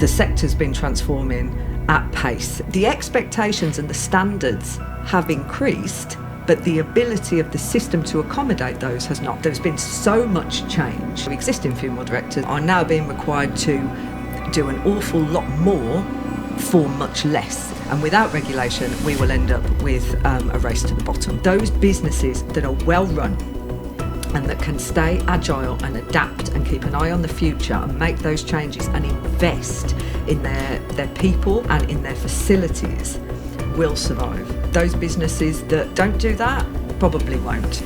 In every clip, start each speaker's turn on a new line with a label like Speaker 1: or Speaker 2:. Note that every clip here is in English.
Speaker 1: The sector's been transforming at pace. The expectations and the standards have increased, but the ability of the system to accommodate those has not. There's been so much change. Existing funeral directors are now being required to do an awful lot more for much less. And without regulation, we will end up with a race to the bottom. Those businesses that are well run and that can stay agile and adapt and keep an eye on the future and make those changes and invest in their people and in their facilities will survive. Those businesses that don't do that probably won't.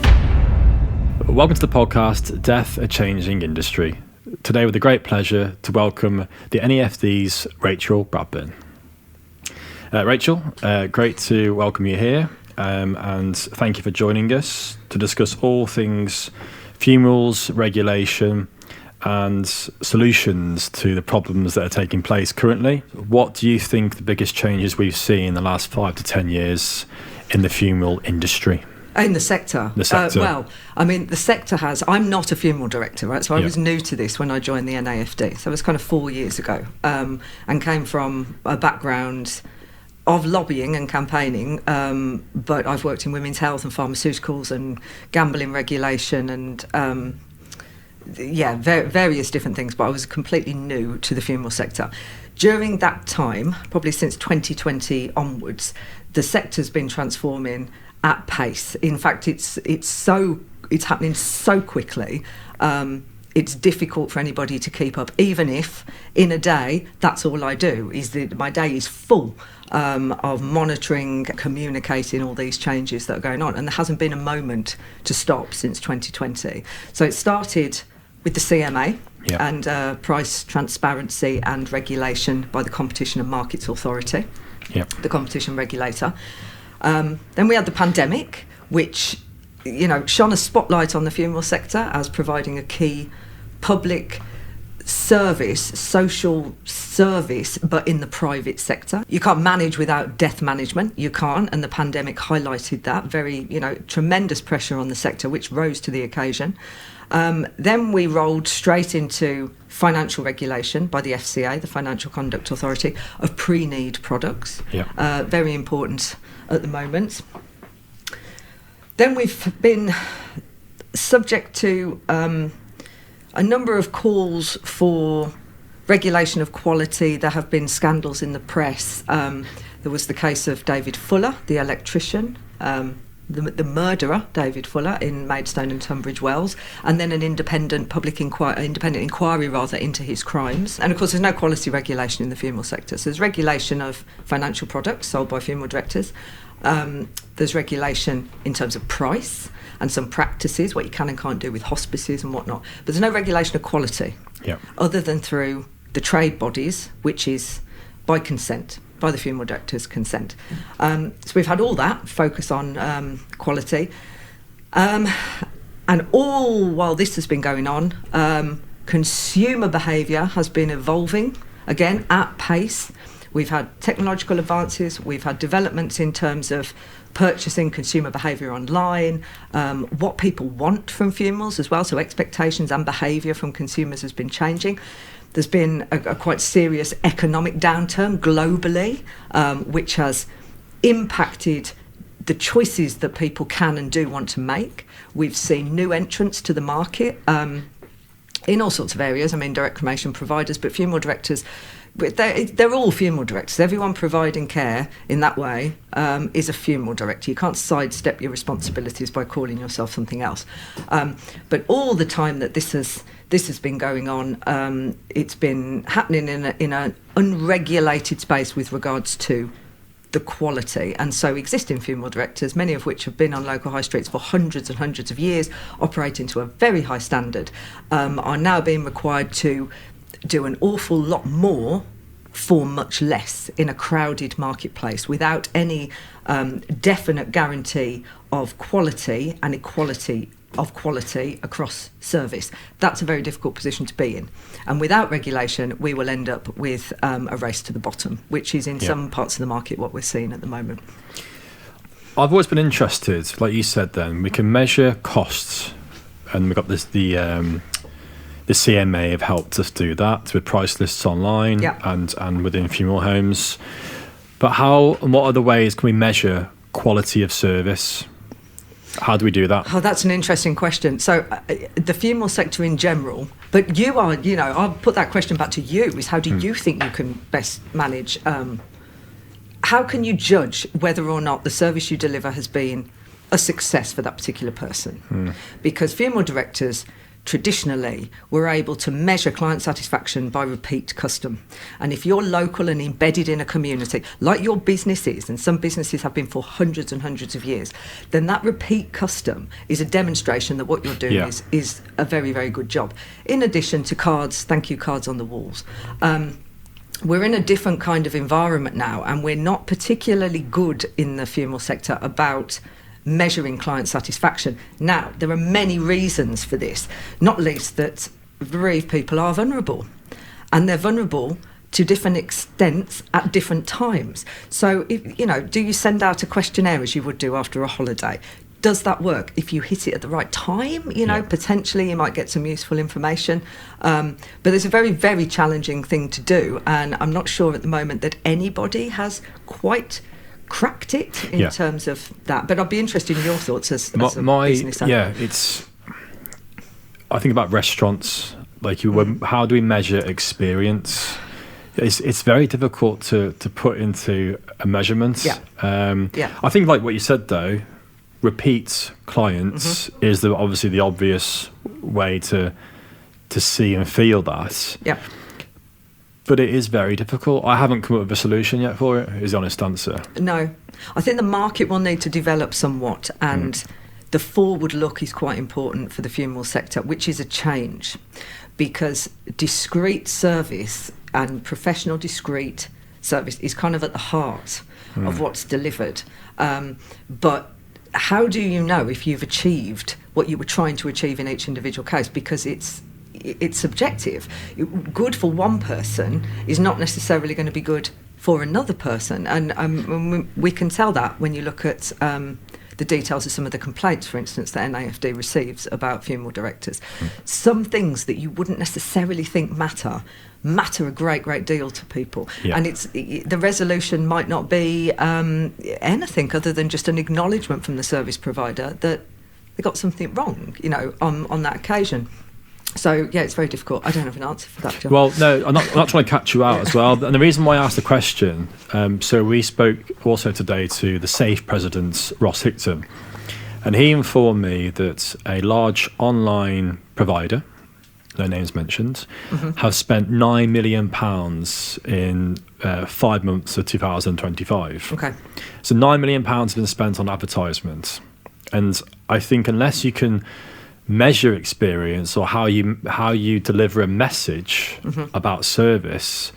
Speaker 2: Welcome to the podcast, Death, a Changing Industry. Today with the great pleasure to welcome the NAFD's Rachel Bradburne. Rachel, great to welcome you here and thank you for joining us to discuss all things funerals, regulation and solutions to the problems that are taking place currently. What do you think the biggest changes we've seen in the last 5 to 10 years in the funeral industry?
Speaker 1: In the sector? The sector has... I'm not a funeral director, right? So I was new to this when I joined the NAFD. So it was kind of 4 years ago and came from a background of lobbying and campaigning, but I've worked in women's health and pharmaceuticals and gambling regulation and various different things, but I was completely new to the funeral sector. During that time, probably since 2020 onwards, the sector's been transforming at pace. In fact, it's happening so quickly. It's difficult for anybody to keep up, even if in a day that's all I do. My day is full of monitoring, communicating all these changes that are going on, and there hasn't been a moment to stop since 2020. So it started with the CMA and price transparency and regulation by the Competition and Markets Authority, the competition regulator. Then we had the pandemic, which shone a spotlight on the funeral sector as providing a key public service, social service, but in the private sector. You can't manage without death management. You can't, and the pandemic highlighted that. Very, tremendous pressure on the sector, which rose to the occasion. Then we rolled straight into financial regulation by the FCA, the Financial Conduct Authority, of pre-need products. Very important at the moment. Then we've been subject to a number of calls for regulation of quality. There have been scandals in the press. There was the case of David Fuller, the electrician, the murderer, David Fuller, in Maidstone and Tunbridge Wells, and then an independent inquiry into his crimes. And of course, there's no quality regulation in the funeral sector. So there's regulation of financial products sold by funeral directors. There's regulation in terms of price and some practices, what you can and can't do with hospices and whatnot. But there's no regulation of quality, other than through the trade bodies, which is by consent, by the funeral director's consent. So we've had all that focus on quality. And all while this has been going on, consumer behaviour has been evolving, again, at pace. We've had technological advances, we've had developments in terms of purchasing, consumer behaviour online, what people want from funerals as well, so expectations and behaviour from consumers has been changing. There's been a quite serious economic downturn globally, which has impacted the choices that people can and do want to make. We've seen new entrants to the market in all sorts of areas. Direct cremation providers, but funeral directors, they're all funeral directors. Everyone providing care in that way is a funeral director. You can't sidestep your responsibilities by calling yourself something else. But all the time that this has been going on, it's been happening in an unregulated space with regards to the quality. And so existing funeral directors, many of which have been on local high streets for hundreds and hundreds of years, operating to a very high standard, are now being required to do an awful lot more for much less in a crowded marketplace without any definite guarantee of quality and equality of quality across service. That's a very difficult position to be in. And without regulation, we will end up with a race to the bottom, which is in some parts of the market what we're seeing at the moment.
Speaker 2: I've always been interested, like you said then, we can measure costs and we've got the CMA have helped us do that with price lists online and within funeral homes. But how and what other ways can we measure quality of service? How do we do that?
Speaker 1: Oh, that's an interesting question. So the funeral sector in general, but you are, I'll put that question back to you, is how do you think you can best manage? How can you judge whether or not the service you deliver has been a success for that particular person? Because funeral directors traditionally were able to measure client satisfaction by repeat custom. And if you're local and embedded in a community, like your business is, and some businesses have been for hundreds and hundreds of years, then that repeat custom is a demonstration that what you're doing is a very, very good job. In addition to cards, thank you cards on the walls. We're in a different kind of environment now, and we're not particularly good in the funeral sector about measuring client satisfaction. Now, there are many reasons for this, not least that bereaved people are vulnerable, and they're vulnerable to different extents at different times. So, do you send out a questionnaire as you would do after a holiday? Does that work? If you hit it at the right time, potentially you might get some useful information. But it's a very, very challenging thing to do, and I'm not sure at the moment that anybody has quite cracked it in terms of that, but I'd be interested in your thoughts as a business owner.
Speaker 2: I think about restaurants, how do we measure experience? It's very difficult to put into a measurement. I think like what you said though, repeat clients is obviously the obvious way to see and feel that. But it is very difficult. I haven't come up with a solution yet for it, is the honest answer.
Speaker 1: No. I think the market will need to develop somewhat, and the forward look is quite important for the funeral sector, which is a change, because discreet service and professional discreet service is kind of at the heart of what's delivered. But how do you know if you've achieved what you were trying to achieve in each individual case? Because it's subjective. Good for one person is not necessarily going to be good for another person, and we can tell that when you look at the details of some of the complaints, for instance, that NAFD receives about funeral directors. Some things that you wouldn't necessarily think matter a great deal to people, and the resolution might not be anything other than just an acknowledgement from the service provider that they got something wrong, on that occasion. So, it's very difficult. I don't have an answer for that, John.
Speaker 2: Well, no, I'm not trying to catch you out as well. And the reason why I asked the question, so we spoke also today to the SAFE president, Ross Hickton, and he informed me that a large online provider, no names mentioned, has spent £9 million in 5 months of 2025.
Speaker 1: Okay.
Speaker 2: So £9 million has been spent on advertisement. And I think unless you can measure experience or how you deliver a message about service,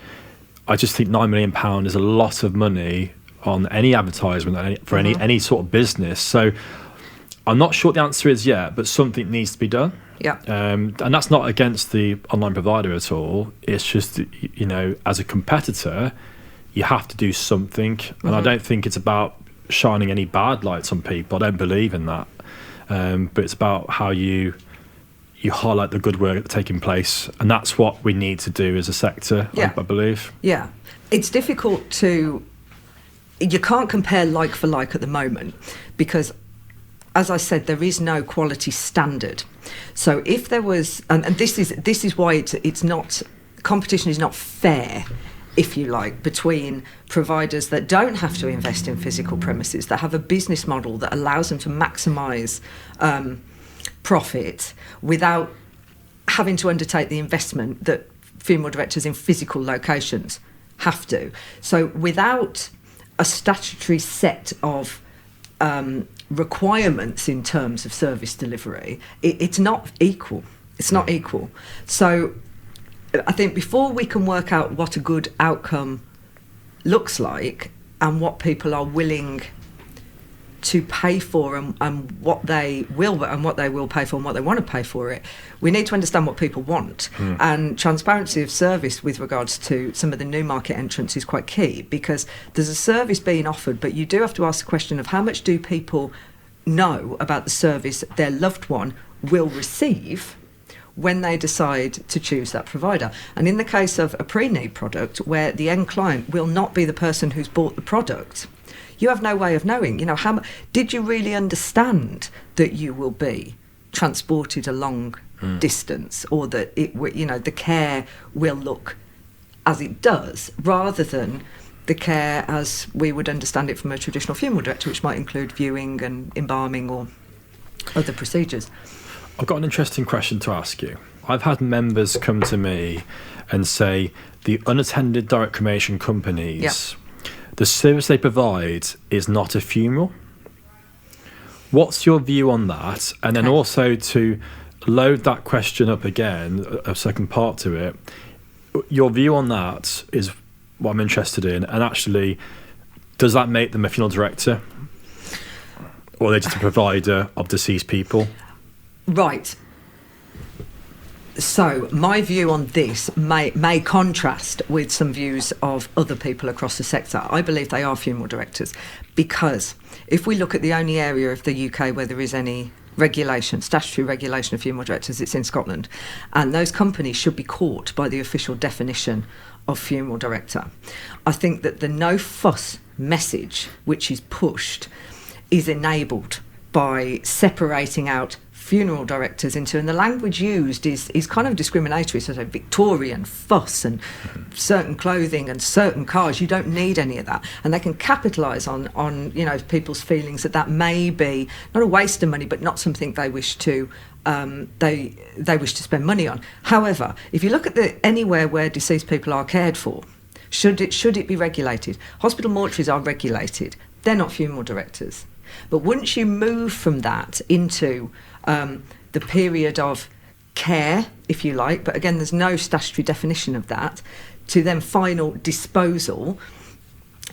Speaker 2: I just think £9 million is a lot of money on any advertisement for any sort of business. So I'm not sure what the answer is yet, but something needs to be done. And that's not against the online provider at all. It's just, as a competitor, you have to do something. And I don't think it's about shining any bad lights on people. I don't believe in that. But it's about how you highlight the good work that's taking place, and that's what we need to do as a sector, I believe.
Speaker 1: It's difficult you can't compare like for like at the moment, because as I said, there is no quality standard. So if there was, and this is why it's not, competition is not fair, if you like, between providers that don't have to invest in physical premises, that have a business model that allows them to maximise profit without having to undertake the investment that funeral directors in physical locations have to. So without a statutory set of requirements in terms of service delivery, it's not equal. It's not equal. So I think before we can work out what a good outcome looks like and what people are willing to pay for and what they will pay for and what they want to pay for it, we need to understand what people want. And transparency of service with regards to some of the new market entrants is quite key, because there's a service being offered, but you do have to ask the question of how much do people know about the service their loved one will receive when they decide to choose that provider. And in the case of a pre-need product, where the end client will not be the person who's bought the product, you have no way of knowing, how did you really understand that you will be transported a long distance, or that the care will look as it does, rather than the care as we would understand it from a traditional funeral director, which might include viewing and embalming or other procedures.
Speaker 2: I've got an interesting question to ask you. I've had members come to me and say the unattended direct cremation companies, the service they provide is not a funeral. What's your view on that? And then also, to load that question up again, a second part to it, your view on that is what I'm interested in. And actually, does that make them a funeral director? Or are they just a provider of deceased people?
Speaker 1: Right. So my view on this may contrast with some views of other people across the sector. I believe they are funeral directors, because if we look at the only area of the UK where there is any regulation, statutory regulation of funeral directors, it's in Scotland. And those companies should be caught by the official definition of funeral director. I think that the no fuss message which is pushed is enabled by separating out funeral directors into, and the language used is kind of discriminatory, so Victorian fuss and certain clothing and certain cars. You don't need any of that, and they can capitalise on people's feelings that may be not a waste of money, but not something they wish to they wish to spend money on. However, if you look at anywhere where deceased people are cared for, should it be regulated? Hospital mortuaries are regulated. They're not funeral directors. But once you move from that into the period of care, if you like, but again, there's no statutory definition of that, to then final disposal,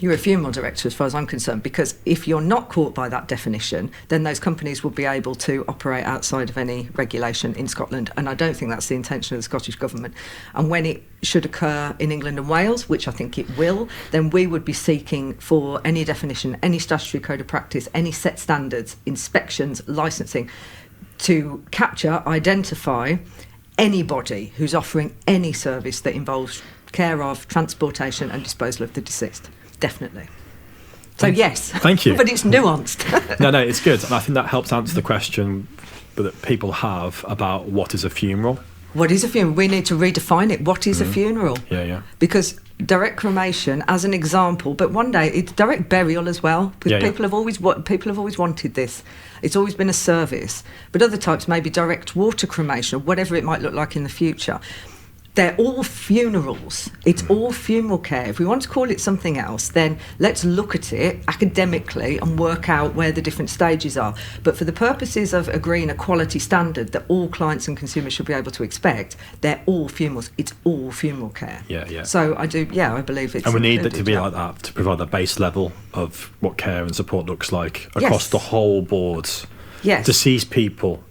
Speaker 1: you're a funeral director as far as I'm concerned, because if you're not caught by that definition, then those companies will be able to operate outside of any regulation in Scotland, and I don't think that's the intention of the Scottish Government. And when it should occur in England and Wales, which I think it will, then we would be seeking for any definition, any statutory code of practice, any set standards, inspections, licensing, to capture, identify anybody who's offering any service that involves care of, transportation and disposal of the deceased. Definitely. So yes.
Speaker 2: Thank you.
Speaker 1: But it's nuanced.
Speaker 2: No, it's good. And I think that helps answer the question that people have about what is a funeral.
Speaker 1: What is a funeral? We need to redefine it. What is a funeral?
Speaker 2: Yeah.
Speaker 1: Because direct cremation, as an example, but one day it's direct burial as well. Because people have always wanted this. It's always been a service. But other types, maybe direct water cremation or whatever it might look like in the future. They're all funerals. It's all funeral care. If we want to call it something else, then let's look at it academically and work out where the different stages are. But for the purposes of agreeing a quality standard that all clients and consumers should be able to expect, they're all funerals. It's all funeral care.
Speaker 2: Yeah.
Speaker 1: So I believe it's...
Speaker 2: And we need it to be like that to provide the base level of what care and support looks like across the whole board.
Speaker 1: Yes.
Speaker 2: Deceased people.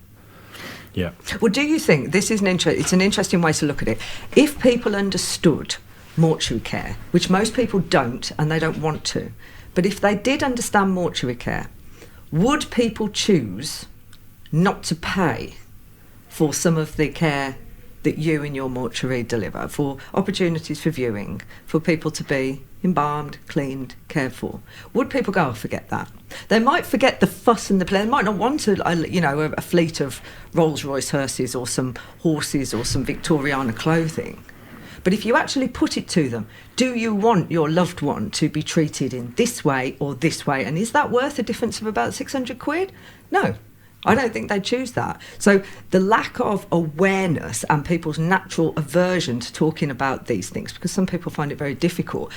Speaker 2: Yeah.
Speaker 1: Well, do you think this is it's an interesting way to look at it? If people understood mortuary care, which most people don't and they don't want to, but if they did understand mortuary care, would people choose not to pay for some of the care that you and your mortuary deliver, for opportunities for viewing, for people to be embalmed, cleaned, cared for? Would people go, forget that? They might forget the fuss and the play. They might not want a fleet of Rolls-Royce hearses or some horses or some Victoriana clothing. But if you actually put it to them, do you want your loved one to be treated in this way or this way? And is that worth a difference of about 600 quid? No. I don't think they'd choose that. So the lack of awareness and people's natural aversion to talking about these things, because some people find it very difficult.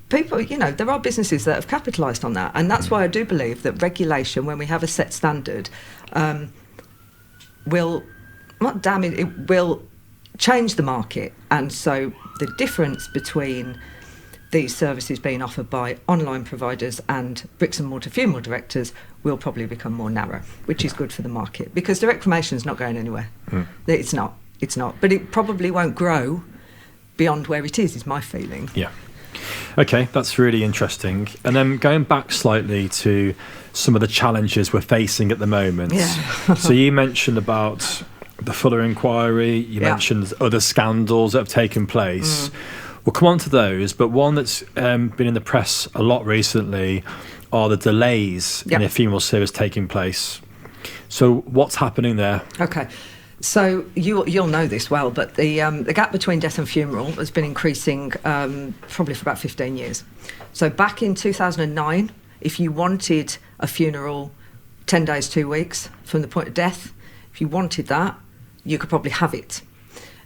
Speaker 1: People, there are businesses that have capitalised on that. And that's why I do believe that regulation, when we have a set standard, will change the market. And so the difference between these services being offered by online providers and bricks and mortar funeral directors will probably become more narrow, which is good for the market, because direct cremation is not going anywhere. It's not. But it probably won't grow beyond where it is my feeling.
Speaker 2: Yeah. Okay, that's really interesting. And then going back slightly to some of the challenges we're facing at the moment.
Speaker 1: Yeah.
Speaker 2: So you mentioned about the Fuller inquiry. You mentioned other scandals that have taken place. We'll come on to those, but one that's been in the press a lot recently are the delays in a funeral service taking place. So what's happening there?
Speaker 1: Okay. So you'll know this well, but the gap between death and funeral has been increasing probably for about 15 years. So back in 2009, if you wanted a funeral 10 days, 2 weeks from the point of death, if you wanted that, you could probably have it.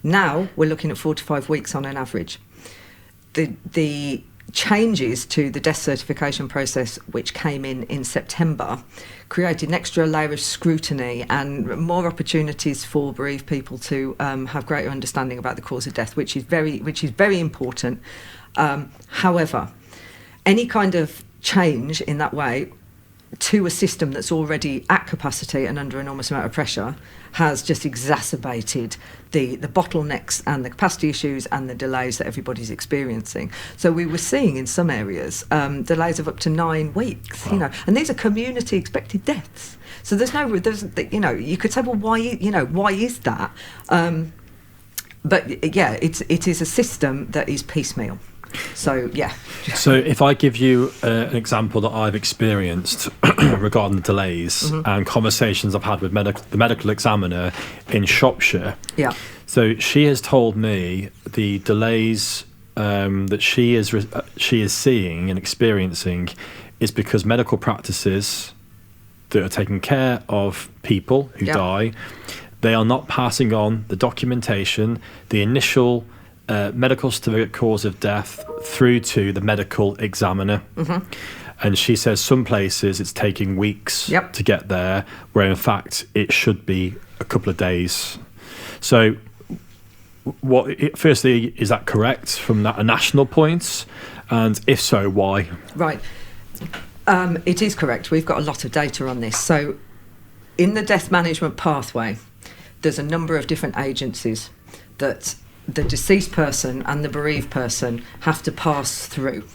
Speaker 1: Now we're looking at 4 to 5 weeks on an average. The changes to the death certification process, which came in September, created an extra layer of scrutiny and more opportunities for bereaved people to have greater understanding about the cause of death, which is very important. However, any kind of change in that way to a system that's already at capacity and under enormous amount of pressure has just exacerbated the bottlenecks and the capacity issues and the delays that everybody's experiencing. So we were seeing in some areas delays of up to 9 weeks,
Speaker 2: Wow.
Speaker 1: and these are community expected deaths. So there's you could say, well, why is that? But it is a system that is piecemeal. So, yeah.
Speaker 2: So if I give you an example that I've experienced regarding the delays and conversations I've had with the medical examiner in Shropshire.
Speaker 1: Yeah.
Speaker 2: So she has told me the delays that she is seeing and experiencing is because medical practices that are taking care of people who die, they are not passing on the documentation, the initial medical certificate cause of death through to the medical examiner. And she says some places it's taking weeks to get there, where in fact it should be a couple of days. So firstly, is that correct from a national point? And if so, why?
Speaker 1: Right. It is correct. We've got a lot of data on this. So in the death management pathway, there's a number of different agencies that the deceased person and the bereaved person have to pass through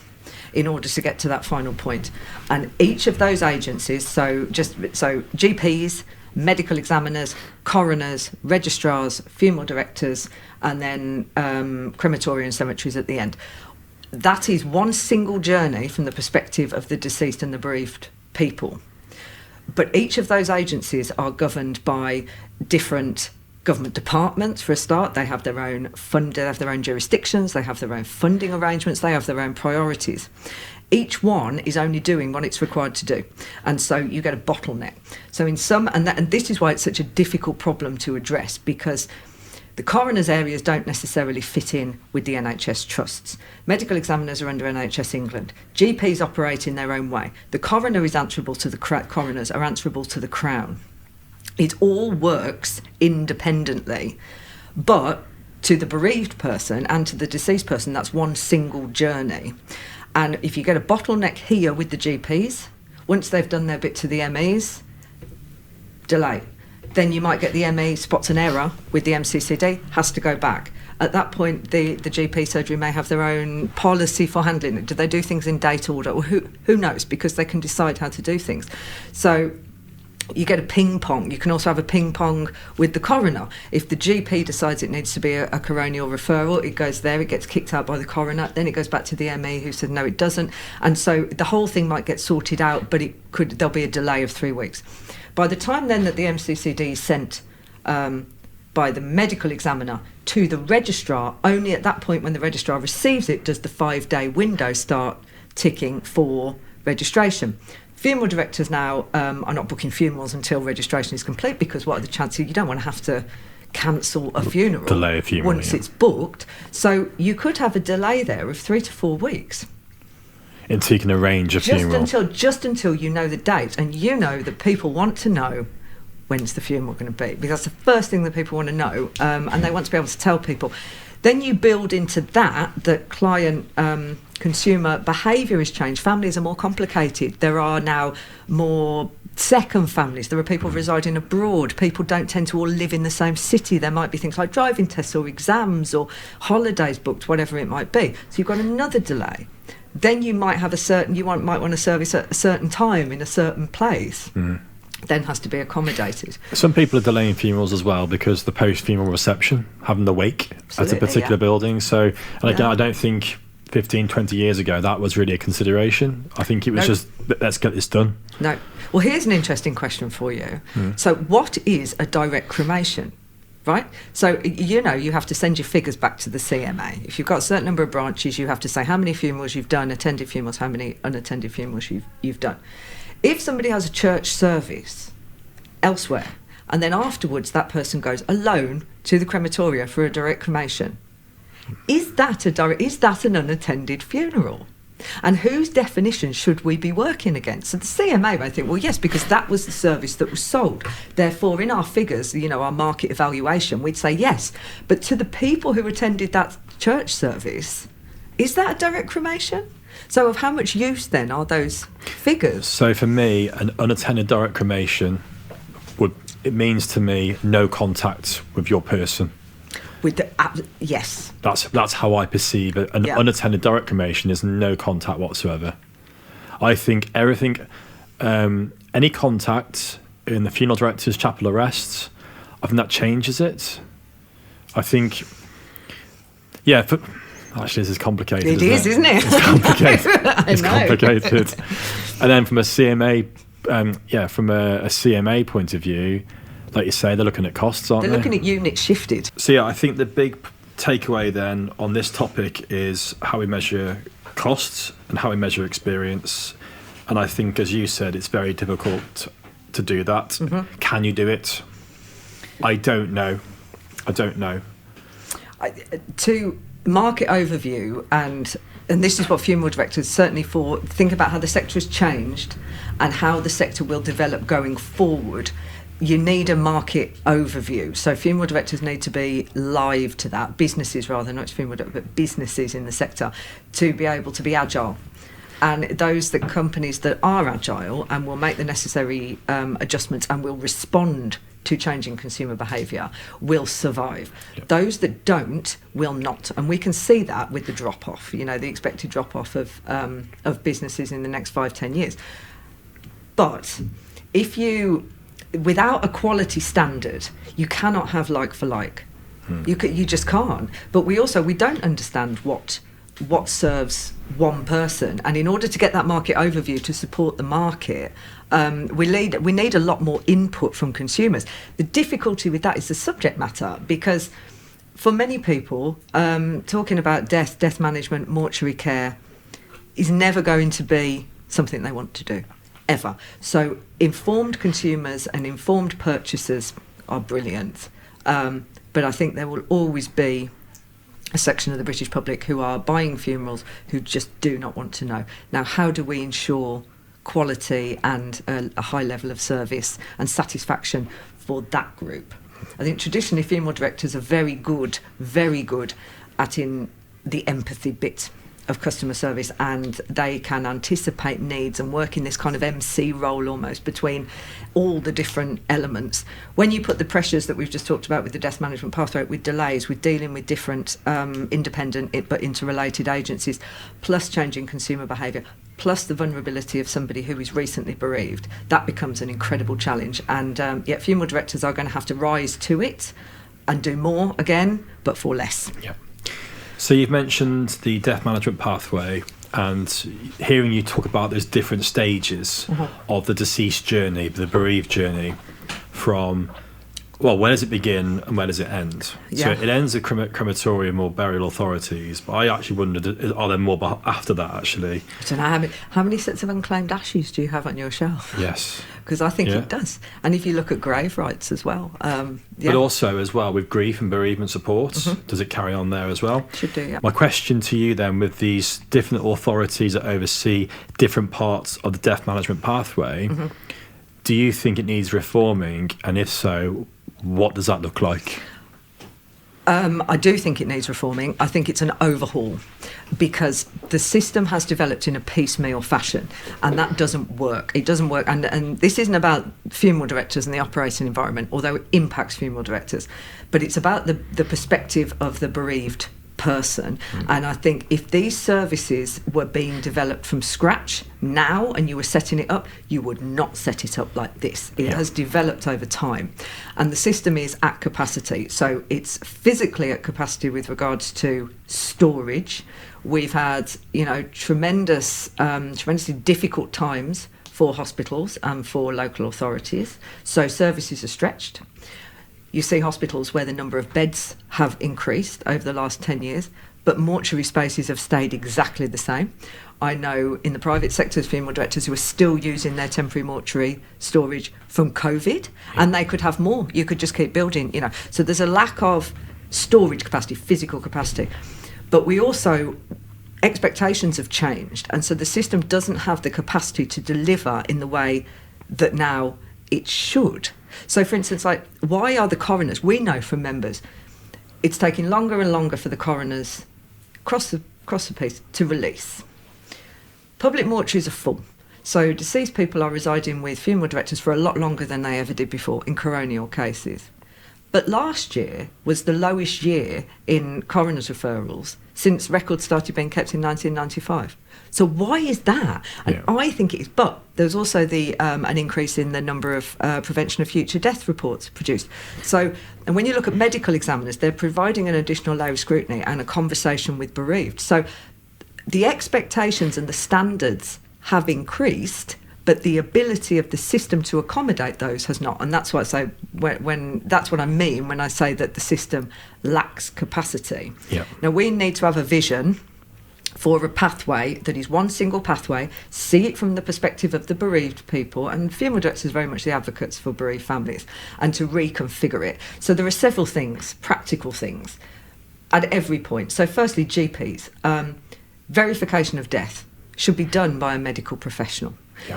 Speaker 1: in order to get to that final point. And each of those agencies, so GPs, medical examiners, coroners, registrars, funeral directors, and then crematoria and cemeteries at the end. That is one single journey from the perspective of the deceased and the bereaved people. But each of those agencies are governed by different government departments. For a start, they have their own fund, they have their own jurisdictions, they have their own funding arrangements, they have their own priorities. Each one is only doing what it's required to do, and so you get a bottleneck. So in some, and this is why it's such a difficult problem to address, because the coroners' areas don't necessarily fit in with the NHS trusts. Medical examiners are under NHS England. GPs operate in their own way. The coroner is answerable to the coroners, are answerable to the Crown. It all works independently, but to the bereaved person and to the deceased person, that's one single journey. And if you get a bottleneck here with the GPs, once they've done their bit to the MEs, delay. Then you might get the ME spots an error with the MCCD, has to go back. At that point, the GP surgery may have their own policy for handling it. Do they do things in date order? Or who knows? Because they can decide how to do things. So you get a ping pong. You can also have a ping pong with the coroner. If the GP decides it needs to be a coronial referral, it goes there, it gets kicked out by the coroner, then it goes back to the ME who said no, it doesn't. And so the whole thing might get sorted out, but there'll be a delay of 3 weeks. By the time then that the MCCD is sent by the medical examiner to the registrar, only at that point when the registrar receives it does the 5-day window start ticking for registration. Funeral directors now are not booking funerals until registration is complete, because what are the chances? You don't want to have to cancel a funeral,
Speaker 2: delay a funeral
Speaker 1: once it's booked. So you could have a delay there of 3 to 4 weeks.
Speaker 2: Until you can arrange a funeral.
Speaker 1: Just until you know the date, and you know that people want to know when's the funeral going to be, because that's the first thing that people want to know, and they want to be able to tell people. Then you build into that client consumer behaviour has changed. Families are more complicated. There are now more second families. There are people residing abroad. People don't tend to all live in the same city. There might be things like driving tests or exams or holidays booked, whatever it might be. So you've got another delay. Then you might have might want to service at a certain time in a certain place. then has to be accommodated.
Speaker 2: Some people are delaying funerals as well because the post-funeral reception, having the wake at a particular building. So, and again, I don't think 15, 20 years ago that was really a consideration. I think it was just, let's get this done.
Speaker 1: No. Well, here's an interesting question for you. So what is a direct cremation? Right? So, you have to send your figures back to the CMA. If you've got a certain number of branches, you have to say how many funerals you've done, attended funerals, how many unattended funerals you've done. If somebody has a church service elsewhere, and then afterwards that person goes alone to the crematoria for a direct cremation, is that an unattended funeral? And whose definition should we be working against? So the CMA may think, well, yes, because that was the service that was sold. Therefore, in our figures, our market evaluation, we'd say yes. But to the people who attended that church service, is that a direct cremation? So of how much use then are those figures?
Speaker 2: So for me, an unattended direct cremation it means to me no contact with your person.
Speaker 1: Yes.
Speaker 2: That's how I perceive it. An unattended direct cremation is no contact whatsoever. I think everything, any contact in the funeral director's chapel arrests, I think that changes it. I think, actually this is complicated.
Speaker 1: Isn't it?
Speaker 2: It's complicated. It's
Speaker 1: know.
Speaker 2: Complicated. And then from a CMA, from a CMA point of view, like you say, they're looking at costs, aren't they?
Speaker 1: They're looking at units shifted.
Speaker 2: So I think the big takeaway then on this topic is how we measure costs and how we measure experience. And I think, as you said, it's very difficult to do that. Mm-hmm. Can you do it? I don't know.
Speaker 1: To market overview, and this is what funeral directors certainly think about how the sector has changed and how the sector will develop going forward. You need a market overview. So funeral directors need to be live to that. Businesses, rather, not funeral directors, but businesses in the sector, to be able to be agile. And companies that are agile and will make the necessary adjustments and will respond to changing consumer behaviour will survive. Yep. Those that don't will not. And we can see that with the drop-off, the expected drop-off of businesses in the next 5-10 years. But without a quality standard, you cannot have like for like. You just can't. But we don't understand what serves one person, and in order to get that market overview to support the market, we need a lot more input from consumers. The difficulty with that is the subject matter, because for many people, talking about death management, mortuary care is never going to be something they want to do. Ever. So informed consumers and informed purchasers are brilliant. But I think there will always be a section of the British public who are buying funerals who just do not want to know. Now, how do we ensure quality and a high level of service and satisfaction for that group? I think traditionally funeral directors are very good at in the empathy bit of customer service, and they can anticipate needs and work in this kind of MC role almost between all the different elements. When you put the pressures that we've just talked about with the death management pathway, with delays, with dealing with different independent but interrelated agencies, plus changing consumer behaviour, plus the vulnerability of somebody who is recently bereaved, that becomes an incredible challenge. And yet funeral directors are going to have to rise to it and do more again, but for less.
Speaker 2: Yeah. So you've mentioned the death management pathway, and hearing you talk about those different stages of the deceased journey, the bereaved journey, from, where does it begin and where does it end? Yeah. So it ends at crematorium or burial authorities, but I actually wondered, are there more after that, actually?
Speaker 1: I don't know, how many sets of unclaimed ashes do you have on your shelf?
Speaker 2: Yes.
Speaker 1: Because I think it does. And if you look at grave rights as well.
Speaker 2: But also as well with grief and bereavement support, does it carry on there as well?
Speaker 1: Should do, yeah.
Speaker 2: My question to you then, with these different authorities that oversee different parts of the death management pathway, do you think it needs reforming? And if so, what does that look like?
Speaker 1: I do think it needs reforming. I think it's an overhaul, because the system has developed in a piecemeal fashion, and that doesn't work. It doesn't work. And this isn't about funeral directors and the operating environment, although it impacts funeral directors, but it's about the perspective of the bereaved person. And I think if these services were being developed from scratch now and you were setting it up, you would not set it up like this. It has developed over time, and the system is at capacity. So it's physically at capacity with regards to storage. We've had, tremendously difficult times for hospitals and for local authorities. So services are stretched. You see hospitals where the number of beds have increased over the last 10 years, but mortuary spaces have stayed exactly the same. I know in the private sector, funeral directors who are still using their temporary mortuary storage from COVID, and they could have more. You could just keep building, So there's a lack of storage capacity, physical capacity. But we also, expectations have changed, and so the system doesn't have the capacity to deliver in the way that now it should. So, for instance, why are the coroners? We know from members, it's taking longer and longer for the coroners across the piece to release. Public mortuaries are full. So deceased people are residing with funeral directors for a lot longer than they ever did before in coronial cases. But last year was the lowest year in coroners' referrals since records started being kept in 1995. So why is that? And I think it is. But there's also an increase in the number of prevention of future death reports produced. So, and when you look at medical examiners, they're providing an additional layer of scrutiny and a conversation with bereaved. So the expectations and the standards have increased, but the ability of the system to accommodate those has not. And that's what I say when that's what I mean when I say that the system lacks capacity.
Speaker 2: Yeah.
Speaker 1: Now we need to have a vision for a pathway that is one single pathway, see it from the perspective of the bereaved people, and funeral directors are very much the advocates for bereaved families, and to reconfigure it. So there are several things, practical things, at every point. So firstly, GPs. Verification of death should be done by a medical professional.
Speaker 2: Yeah.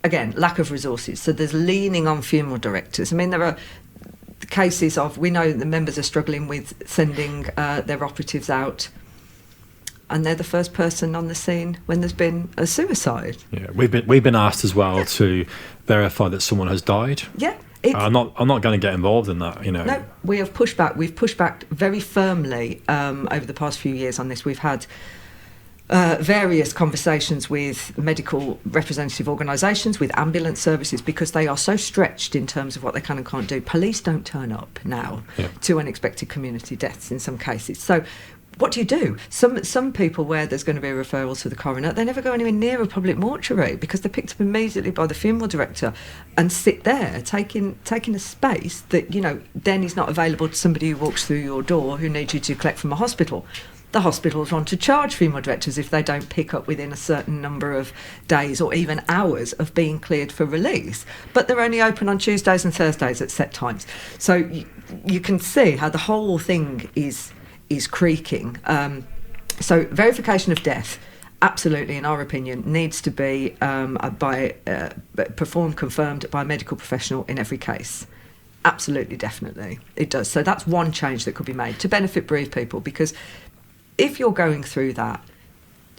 Speaker 1: Again, lack of resources. So there's leaning on funeral directors. I mean, there are cases of, we know the members are struggling with sending their operatives out, and they're the first person on the scene when there's been a suicide. Yeah,
Speaker 2: we've been asked as well to verify that someone has died.
Speaker 1: Yeah.
Speaker 2: I'm not going to get involved in that,
Speaker 1: No, we have pushed back. We've pushed back very firmly over the past few years on this. We've had various conversations with medical representative organisations, with ambulance services, because they are so stretched in terms of what they can and can't do. Police don't turn up now to unexpected community deaths in some cases. So what do you do? Some people where there's going to be a referral to the coroner, they never go anywhere near a public mortuary because they're picked up immediately by the funeral director and sit there taking a space that, then is not available to somebody who walks through your door who needs you to collect from a hospital. The hospitals want to charge funeral directors if they don't pick up within a certain number of days or even hours of being cleared for release. But they're only open on Tuesdays and Thursdays at set times. So you can see how the whole thing is creaking. So verification of death, absolutely, in our opinion, needs to be confirmed by a medical professional in every case. Absolutely, definitely, it does. So that's one change that could be made to benefit bereaved people, because if you're going through that,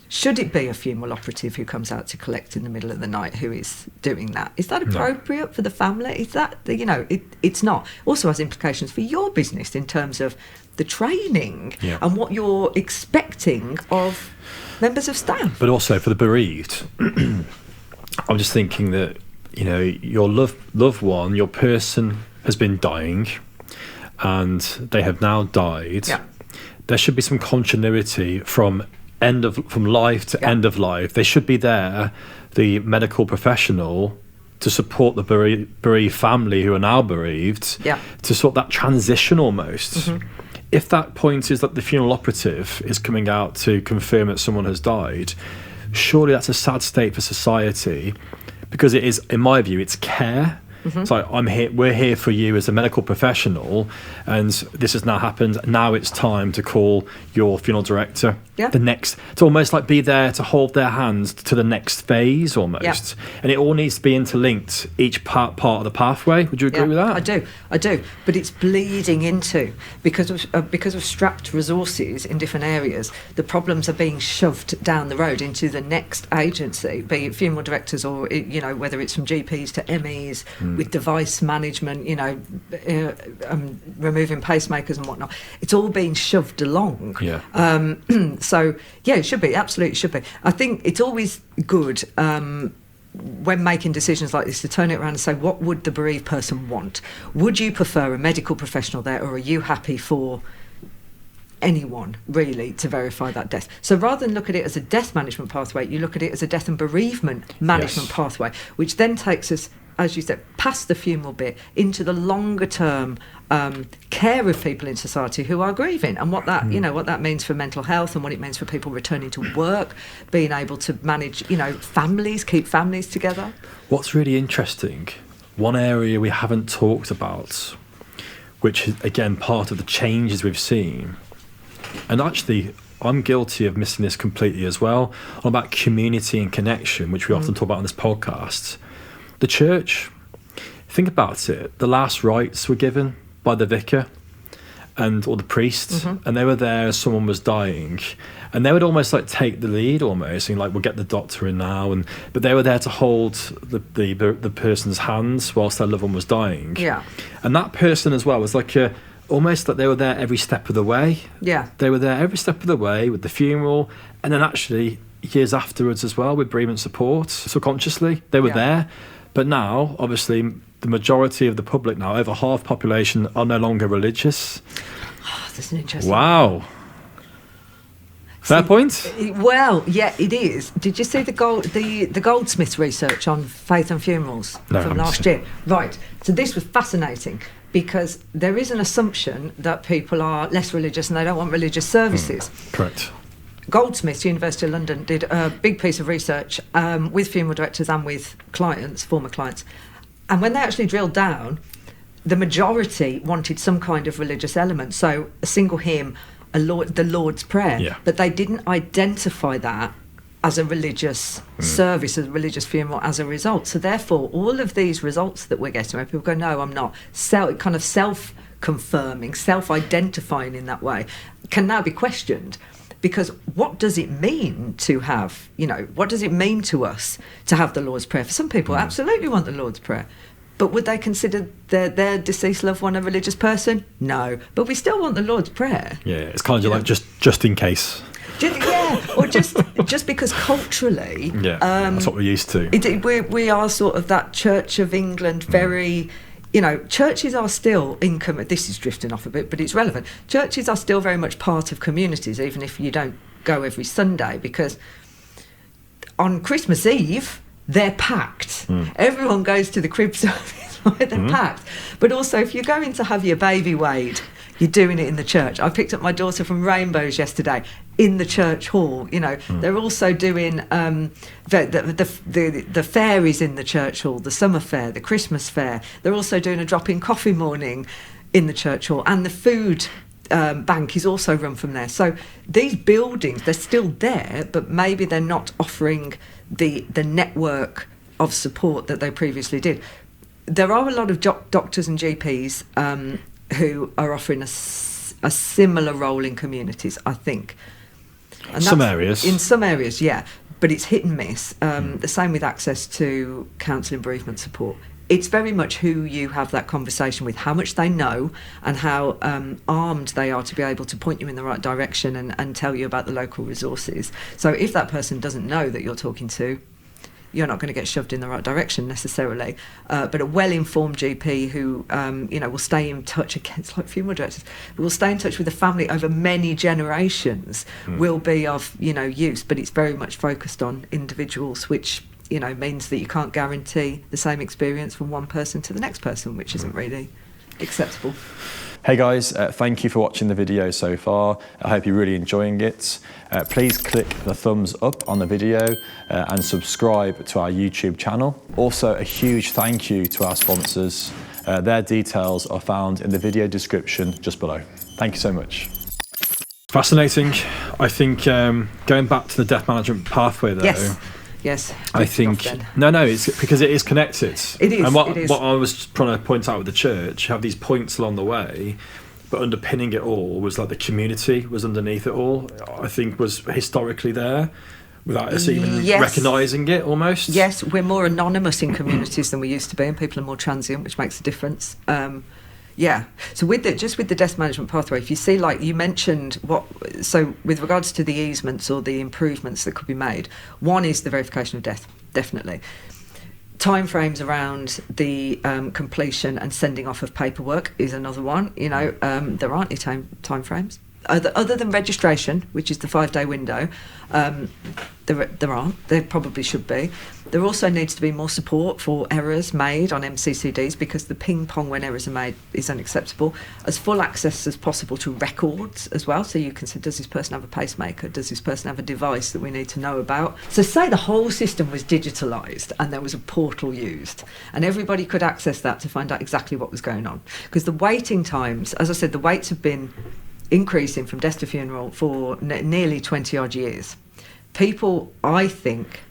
Speaker 1: should it be a funeral operative who comes out to collect in the middle of the night who is doing that? Is that appropriate for the family? Is that, it's not. Also has implications for your business in terms of the training and what you're expecting of members of staff.
Speaker 2: But also for the bereaved, I'm just thinking that, your loved one, your person has been dying and they have now died. Yeah. There should be some continuity from life to end of life. They should be there, the medical professional, to support the bereaved family who are now bereaved, to sort that transition almost. Mm-hmm. If that point is that the funeral operative is coming out to confirm that someone has died, surely that's a sad state for society, because it is, in my view, it's care. Mm-hmm. It's like, we're here for you as a medical professional, and this has now happened. Now it's time to call your funeral director
Speaker 1: Yeah.
Speaker 2: It's almost like be there to hold their hands to the next phase almost.
Speaker 1: Yeah.
Speaker 2: And it all needs to be interlinked, each part of the pathway. Would you agree with that?
Speaker 1: I do. But it's bleeding into, because of strapped resources in different areas, the problems are being shoved down the road into the next agency, be it funeral directors or, whether it's from GPs to MEs with device management, removing pacemakers and whatnot. It's all being shoved along.
Speaker 2: Yeah.
Speaker 1: So, it should be. Absolutely should be. I think it's always good when making decisions like this to turn it around and say, what would the bereaved person want? Would you prefer a medical professional there, or are you happy for anyone, really, to verify that death? So rather than look at it as a death management pathway, you look at it as a death and bereavement management pathway, which then takes us, as you said, past the funeral bit into the longer term care of people in society who are grieving, and what that what that means for mental health, and what it means for people returning to work, being able to manage families, keep families together.
Speaker 2: What's really interesting, one area we haven't talked about, which is again part of the changes we've seen, and actually I'm guilty of missing this completely as well, about community and connection, which we often talk about on this podcast. The church, think about it, the last rites were given by the vicar or the priest, and they were there as someone was dying, and they would almost like take the lead almost, and like, we'll get the doctor in now, but they were there to hold the person's hands whilst their loved one was dying.
Speaker 1: Yeah.
Speaker 2: And that person as well was like almost like they were there every step of the way.
Speaker 1: Yeah.
Speaker 2: They were there every step of the way with the funeral, and then actually years afterwards as well with bereavement support. Subconsciously, they were there. But now, obviously, the majority of the public now, over half population, are no longer religious.
Speaker 1: Oh, that's an interesting.
Speaker 2: Wow. Fair point?
Speaker 1: Well, yeah, it is. Did you see the Goldsmiths research on faith and funerals from last year? Right. So this was fascinating, because there is an assumption that people are less religious and they don't want religious services.
Speaker 2: Correct.
Speaker 1: Goldsmiths, University of London, did a big piece of research with funeral directors and with clients, former clients. And when they actually drilled down, the majority wanted some kind of religious element. So a single hymn, the Lord's Prayer.
Speaker 2: Yeah.
Speaker 1: But they didn't identify that as a religious service, as a religious funeral as a result. So therefore, all of these results that we're getting, where people go, no, I'm not, kind of self-confirming, self-identifying in that way, can now be questioned. Because what does it mean to have, what does it mean to us to have the Lord's Prayer? For some people, absolutely want the Lord's Prayer. But would they consider their deceased loved one a religious person? No. But we still want the Lord's Prayer.
Speaker 2: Yeah, it's kind of like just in case.
Speaker 1: Or just because culturally...
Speaker 2: Yeah, that's what we're used to.
Speaker 1: We are sort of that Church of England, very... churches are still this is drifting off a bit, but it's relevant. Churches are still very much part of communities, even if you don't go every Sunday, because on Christmas Eve, they're packed. Everyone goes to the crib service, right? They're packed. But also, if you're going to have your baby weighed, you're doing it in the church. I picked up my daughter from Rainbows yesterday in the church hall. They're also doing the fairies in the church hall, the summer fair, the Christmas fair. They're also doing a drop-in coffee morning in the church hall, and the food bank is also run from there. So these buildings, they're still there, but maybe they're not offering the network of support that they previously did. There are a lot of doctors and GPs who are offering a similar role in communities, I think. And
Speaker 2: some areas.
Speaker 1: In some areas, yeah. But it's hit and miss. The same with access to counselling, bereavement support. It's very much who you have that conversation with, how much they know, and how armed they are to be able to point you in the right direction and tell you about the local resources. So if that person doesn't know that you're talking to, you're not going to get shoved in the right direction necessarily. But a well-informed GP who, will stay in touch, again, it's like funeral directors, will stay in touch with the family over many generations will be of, use. But it's very much focused on individuals, which, means that you can't guarantee the same experience from one person to the next person, which isn't really acceptable.
Speaker 2: Hey guys, thank you for watching the video so far. I hope you're really enjoying it. Please click the thumbs up on the video and subscribe to our YouTube channel. Also, a huge thank you to our sponsors. Their details are found in the video description just below. Thank you so much. Fascinating. I think going back to the death management pathway, though.
Speaker 1: Yes.
Speaker 2: I think it's because it is connected.
Speaker 1: It is.
Speaker 2: And
Speaker 1: it is.
Speaker 2: what I was trying to point out with the church, have these points along the way, but underpinning it all was like the community was underneath it all. I think was historically there, without us even recognising it almost.
Speaker 1: Yes, we're more anonymous in communities than we used to be, and people are more transient, which makes a difference. So with the death management pathway, if you see, like you mentioned, with regards to the easements or the improvements that could be made, one is the verification of death, definitely. Timeframes around the completion and sending off of paperwork is another one. There aren't any timeframes. Other than registration, which is the 5-day window, there aren't. There probably should be. There also needs to be more support for errors made on MCCDs, because the ping pong when errors are made is unacceptable. As full access as possible to records as well, so you can say, does this person have a pacemaker? Does this person have a device that we need to know about? So say the whole system was digitalised and there was a portal used, and everybody could access that to find out exactly what was going on. Because the waiting times, as I said, the waits have been increasing from death to funeral for nearly 20 odd years. People, I think,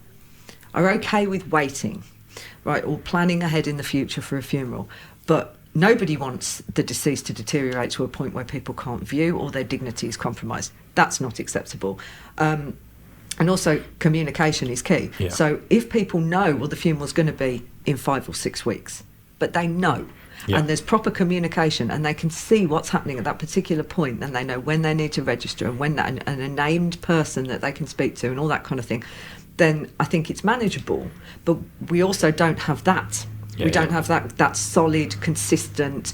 Speaker 1: are okay with waiting, right, or planning ahead in the future for a funeral, but nobody wants the deceased to deteriorate to a point where people can't view or their dignity is compromised. That's not acceptable. And also communication is key.
Speaker 2: Yeah.
Speaker 1: So if people know, well, the funeral's going to be in 5 or 6 weeks, but they know, and there's proper communication, and they can see what's happening at that particular point, and they know when they need to register and when and a named person that they can speak to and all that kind of thing, then I think it's manageable. But we also don't have that. We don't have that solid, consistent,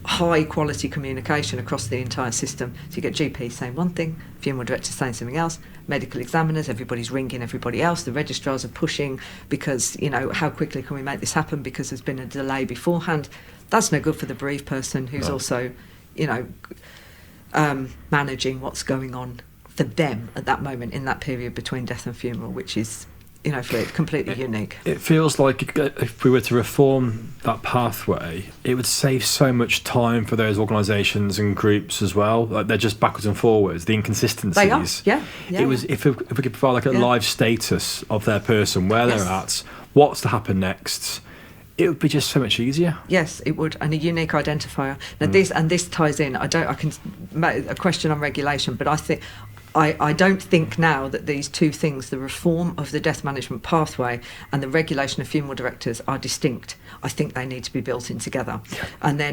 Speaker 1: high quality communication across the entire system. So you get GPs saying one thing, funeral directors saying something else, medical examiners, everybody's ringing everybody else, the registrars are pushing because, how quickly can we make this happen because there's been a delay beforehand. That's no good for the bereaved person who's also, managing what's going on for them at that moment in that period between death and funeral, which is, completely unique.
Speaker 2: It feels like if we were to reform that pathway, it would save so much time for those organisations and groups as well. Like they're just backwards and forwards, the inconsistencies.
Speaker 1: They are, yeah.
Speaker 2: It was if we could provide like a live status of their person, where they're at, what's to happen next. It would be just so much easier.
Speaker 1: Yes, it would, and a unique identifier. Now this ties in. I can make a question on regulation, but I don't think now that these two things, the reform of the death management pathway and the regulation of funeral directors, are distinct. I think they need to be built in together. Yeah.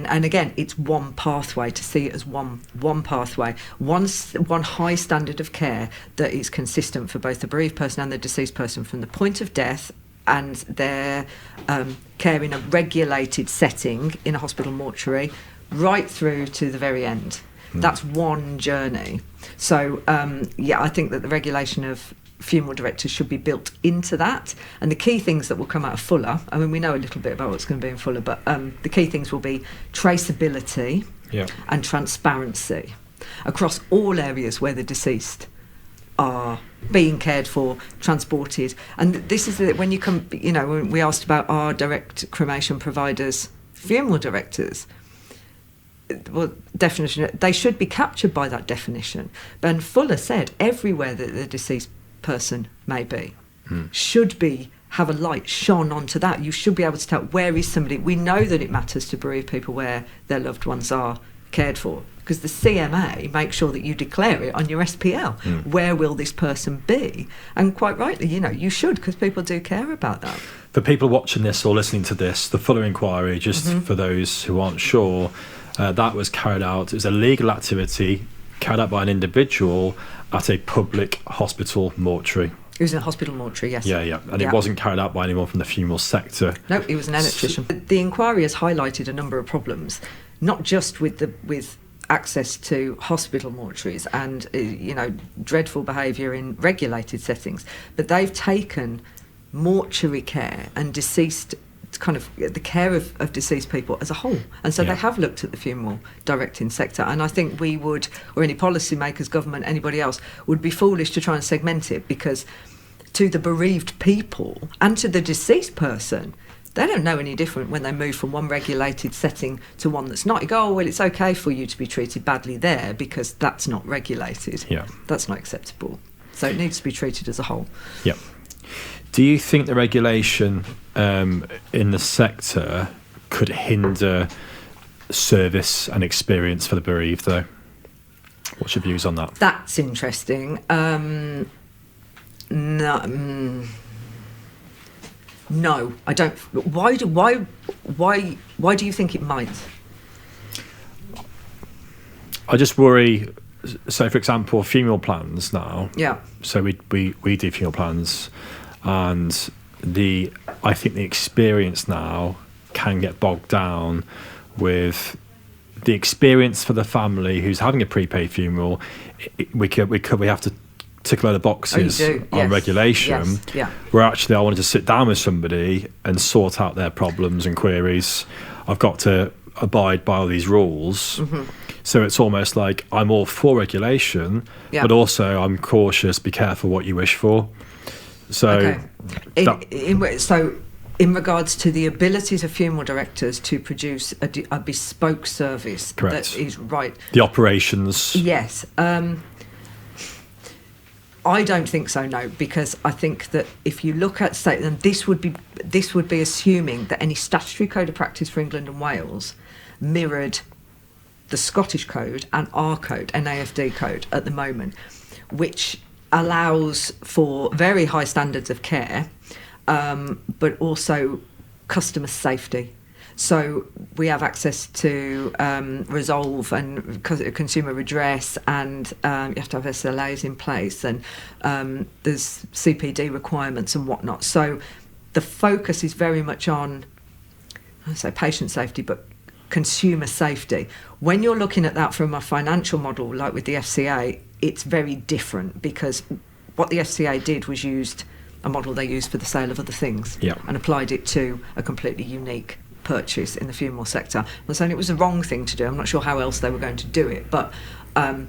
Speaker 1: And again, it's one pathway, to see it as one pathway, one high standard of care that is consistent for both the bereaved person and the deceased person from the point of death and their care in a regulated setting in a hospital mortuary right through to the very end. That's one journey. So, I think that the regulation of funeral directors should be built into that. And the key things that will come out of Fuller, I mean, we know a little bit about what's going to be in Fuller, but the key things will be traceability and transparency across all areas where the deceased are being cared for, transported. And this is when you come, when we asked about our direct cremation providers, funeral directors, well, definition, they should be captured by that definition. But Fuller said everywhere that the deceased person may be should be have a light shone onto that. You should be able to tell where is somebody. We know that it matters to bereaved people where their loved ones are cared for, because the CMA makes sure that you declare it on your SPL. Where will this person be? And quite rightly, you should, because people do care about that.
Speaker 2: For people watching this or listening to this, the Fuller inquiry, just for those who aren't sure, that was carried out. It was a legal activity carried out by an individual at a public hospital mortuary.
Speaker 1: It was in a hospital mortuary, yes.
Speaker 2: Yeah. And it wasn't carried out by anyone from the funeral sector.
Speaker 1: No, it was an electrician. The inquiry has highlighted a number of problems, not just with access to hospital mortuaries and dreadful behaviour in regulated settings, but they've taken mortuary care and deceased, kind of the care of deceased people as a whole, and so they have looked at the funeral directing sector. And I think we would, or any policymakers, government, anybody else, would be foolish to try and segment it, because to the bereaved people and to the deceased person, They don't know any different when they move from one regulated setting to one that's not. You go, oh, well, it's okay for you to be treated badly there because that's not regulated.
Speaker 2: Yeah.
Speaker 1: That's not acceptable. So it needs to be treated as a whole.
Speaker 2: Yeah. Do you think the regulation in the sector could hinder service and experience for the bereaved, though? What's your views on that?
Speaker 1: That's interesting. No, I don't. Why do you think it might?
Speaker 2: I just worry. So, for example, funeral plans now.
Speaker 1: Yeah.
Speaker 2: So we do funeral plans, and I think the experience now can get bogged down with the experience for the family who's having a prepaid funeral. We have to tick a load of boxes on regulation.
Speaker 1: Yes. Yeah.
Speaker 2: Where actually I wanted to sit down with somebody and sort out their problems and queries. I've got to abide by all these rules.
Speaker 1: Mm-hmm.
Speaker 2: So it's almost like I'm all for regulation, but also I'm cautious, be careful what you wish for. So,
Speaker 1: in regards to the abilities of funeral directors to produce a bespoke service,
Speaker 2: correct,
Speaker 1: that is right.
Speaker 2: The operations.
Speaker 1: Yes. I don't think so, no, because I think that if you look at state, then this would be assuming that any statutory code of practice for England and Wales mirrored the Scottish code and our code, NAFD code at the moment, which allows for very high standards of care, but also customer safety. So we have access to resolve and consumer redress, and you have to have SLAs in place, and there's CPD requirements and whatnot. So the focus is very much on, I say patient safety, but consumer safety. When you're looking at that from a financial model, like with the FCA, it's very different, because what the FCA did was used a model they used for the sale of other things and applied it to a completely unique purchase in the funeral sector. I'm not saying it was the wrong thing to do. I'm not sure how else they were going to do it, but I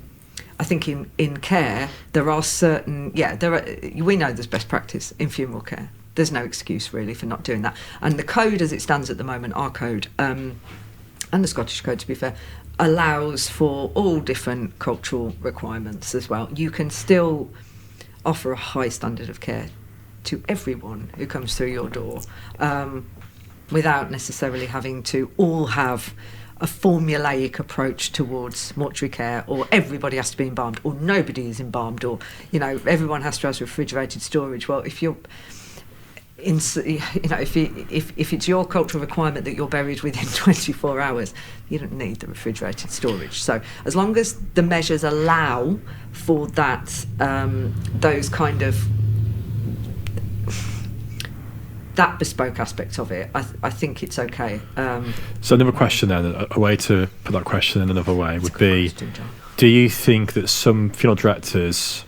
Speaker 1: think in care there are certain we know there's best practice in funeral care. There's no excuse really for not doing that. And the code as it stands at the moment, our code and the Scottish code, to be fair, allows for all different cultural requirements as well. You can still offer a high standard of care to everyone who comes through your door, without necessarily having to all have a formulaic approach towards mortuary care, or everybody has to be embalmed, or nobody is embalmed, or everyone has to have refrigerated storage. Well, if you're if it's your cultural requirement that you're buried within 24 hours, you don't need the refrigerated storage. So as long as the measures allow for that, those kind of that bespoke aspect of it, I think it's okay.
Speaker 2: So another question then, a way to put that question in another way would be, do you think that some funeral directors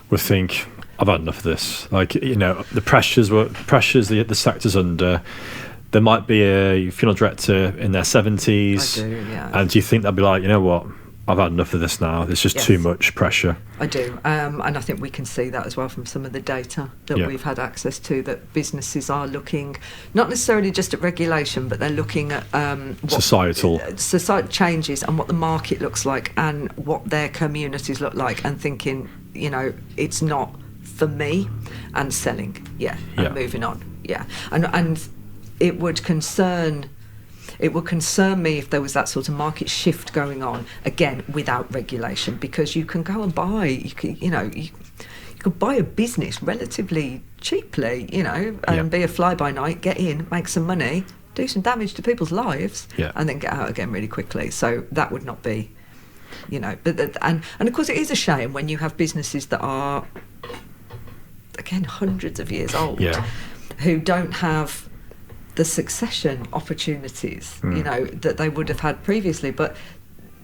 Speaker 2: would think, I've had enough of this? Like, the pressures the sector's under. There might be a funeral director in their 70s.
Speaker 1: I do, yeah.
Speaker 2: And do you think they'd be like, you know what, I've had enough of this now. There's just too much pressure.
Speaker 1: I do. And I think we can see that as well from some of the data that we've had access to, that businesses are looking, not necessarily just at regulation, but they're looking at
Speaker 2: societal
Speaker 1: changes and what the market looks like and what their communities look like, and thinking, it's not for me, and selling, and moving on. And it would concern me if there was that sort of market shift going on, again, without regulation, because you can go and buy, you could buy a business relatively cheaply, and be a fly-by-night, get in, make some money, do some damage to people's lives, and then get out again really quickly. So that would not be, but and of course it is a shame when you have businesses that are, again, hundreds of years old, who don't have the succession opportunities, that they would have had previously. But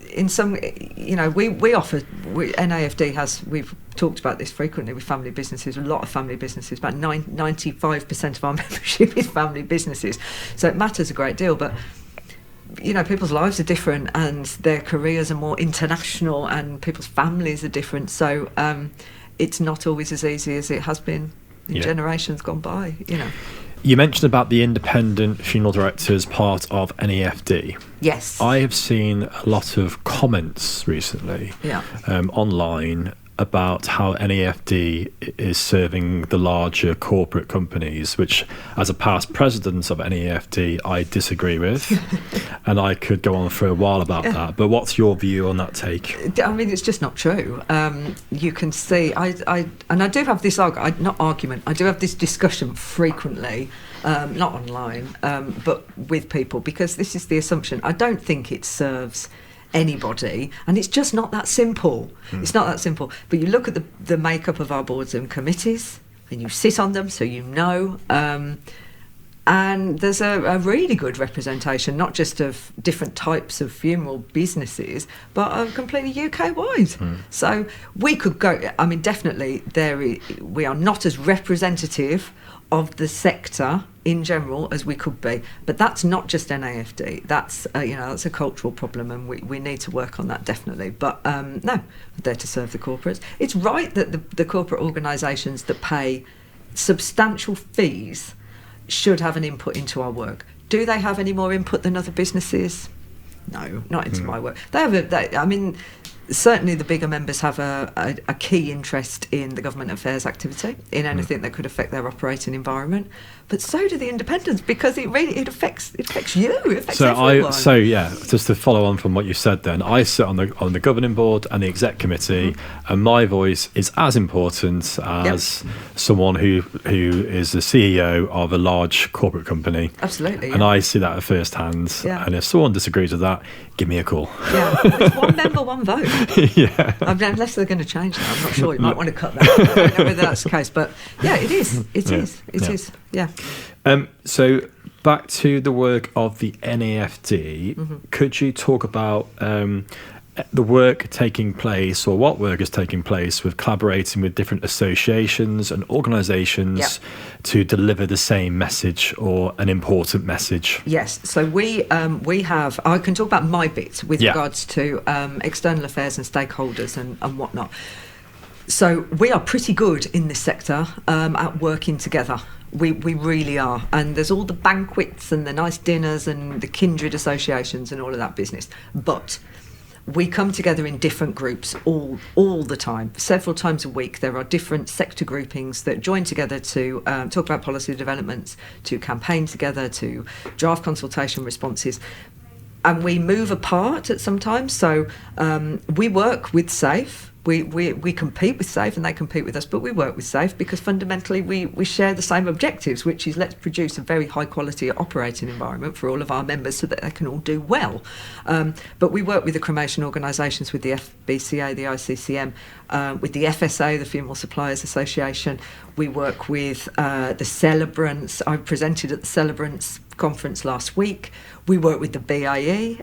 Speaker 1: in some, we offer, NAFD has, we've talked about this frequently with family businesses, a lot of family businesses, about 95% of our membership is family businesses. So it matters a great deal, but people's lives are different and their careers are more international and people's families are different. So it's not always as easy as it has been in generations gone by,
Speaker 2: You mentioned about the independent funeral directors part of NAFD.
Speaker 1: Yes.
Speaker 2: I have seen a lot of comments recently online about how NAFD is serving the larger corporate companies, which, as a past president of NAFD, I disagree with. And I could go on for a while about that. But what's your view on that take?
Speaker 1: I mean, it's just not true. You can see, I do have this I do have this discussion frequently, not online, but with people, because this is the assumption. I don't think it serves anybody, and it's just not that simple. It's not that simple. But you look at the makeup of our boards and committees, and you sit on them, so you know, and there's a really good representation, not just of different types of funeral businesses, but completely UK-wide. So we could go, I mean, definitely we are not as representative of the sector in general as we could be, but that's not just NAFD. That's that's a cultural problem, and we need to work on that, definitely. But no, we're there to serve the corporates. It's right that the corporate organisations that pay substantial fees should have an input into our work. Do they have any more input than other businesses? No, not into my work. I mean, certainly the bigger members have a key interest in the government affairs activity, in anything that could affect their operating environment. But so do the independents, because it affects you. It affects everyone.
Speaker 2: Just to follow on from what you said, then I sit on the governing board and the exec committee, and my voice is as important as someone who is the CEO of a large corporate company.
Speaker 1: Absolutely.
Speaker 2: And I see that at first hand. Yeah. And if someone disagrees with that, give me a call.
Speaker 1: Yeah, it's one member, one vote.
Speaker 2: Yeah.
Speaker 1: I mean, unless they're going to change that, I'm not sure. You might want to cut that. I don't know whether that's the case, but yeah, it is. It is. Yeah.
Speaker 2: So back to the work of the NAFD, could you talk about the work taking place, or what work is taking place with collaborating with different associations and organisations to deliver the same message or an important message?
Speaker 1: Yes, so we have, I can talk about my bit with regards to external affairs and stakeholders and whatnot. So we are pretty good in this sector at working together. We really are. And there's all the banquets and the nice dinners and the kindred associations and all of that business. But we come together in different groups all the time. Several times a week, there are different sector groupings that join together to talk about policy developments, to campaign together, to draft consultation responses. And we move apart at some times. So we work with SAFE. We compete with SAFE and they compete with us, but we work with SAFE because fundamentally we share the same objectives, which is let's produce a very high quality operating environment for all of our members so that they can all do well. But we work with the cremation organisations, with the FBCA, the ICCM, with the FSA, the Funeral Suppliers Association. We work with the celebrants. I presented at the celebrants conference last week. We work with the BAE.